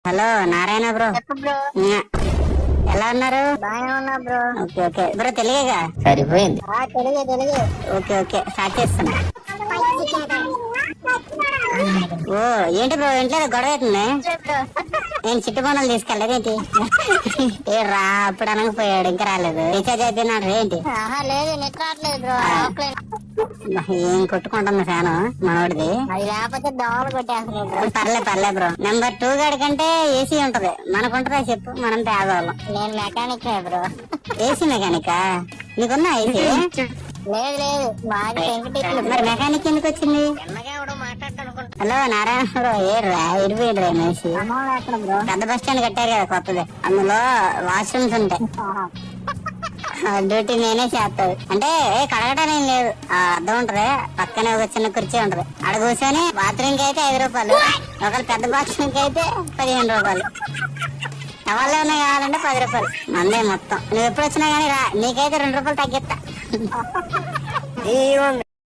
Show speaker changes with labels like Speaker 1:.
Speaker 1: Hello Narayana bro.
Speaker 2: Bro
Speaker 1: ఎలా ఉన్నారు?
Speaker 2: బాగానే ఉన్నా బ్రో.
Speaker 1: ఓకే ఓకే బ్రో, తెలియగా సరిపోయింది.
Speaker 2: తెలుగే
Speaker 1: ఓకే ఓకే స్టార్ట్ చేస్తున్నా. ఓ ఏంటి బ్రో, ఇంట్లో గొడవ అవుతుంది. నేను చిట్టు పనులు తీసుకెళ్ళదేంటి? ఏ రా, అప్పుడు అనకపోయాడు, ఇంకా రాలేదు. రీఛార్జ్ అయిపోయినాడు ఏంటి?
Speaker 2: లేదు నెట్ రావట్లేదు బ్రో. ఆఫ్లైన్
Speaker 1: ఏం కొట్టుకుంటుంది ఫ్యాను మనోడిది.
Speaker 2: అది లేకపోతే దోమలు కొట్టేస్తున్నాడు.
Speaker 1: పర్లే బ్రో. నెంబర్ 2 గాడి కంటే ఏసీ ఉంటది, మనకుంటదా చెప్పు? మనం పేదవాళ్ళం.
Speaker 2: నేను మెకానిక్ బ్రో.
Speaker 1: ఏసీ మెకానికా? నీకున్నా ఏసీ?
Speaker 2: లేదు మాది వెంకటేశ్వర.
Speaker 1: మరి మెకానిక్ ఎందుకు వచ్చింది? హలో నారాయణ బ్రో, ఏడ్రా ఇడిపోయాడు రా మనిషి.
Speaker 2: బ్రో
Speaker 1: పెద్ద బస్ స్టాండ్ కట్టారు కదా కొత్తది, అందులో వాష్రూమ్స్ ఉంటాయి. డ్యూటీ నేనే చేస్తాడు అంటే కడగడం ఏం లేదు, అర్థం ఉంటది, పక్కనే ఒక చిన్న కుర్చీ ఉంటది, అక్కడ కూర్చొని బాత్రూమ్ కి అయితే 5 రూపాయలు, ఒకవేళ పెద్ద బాత్రూమ్ కి అయితే 15 రూపాయలు, టవల్ ఏమైనా కావాలంటే 10 రూపాయలు. మందే మొత్తం. నువ్వు ఎప్పుడు వచ్చినా గానీ రా, నీకైతే 2 రూపాయలు తగ్గిస్తా.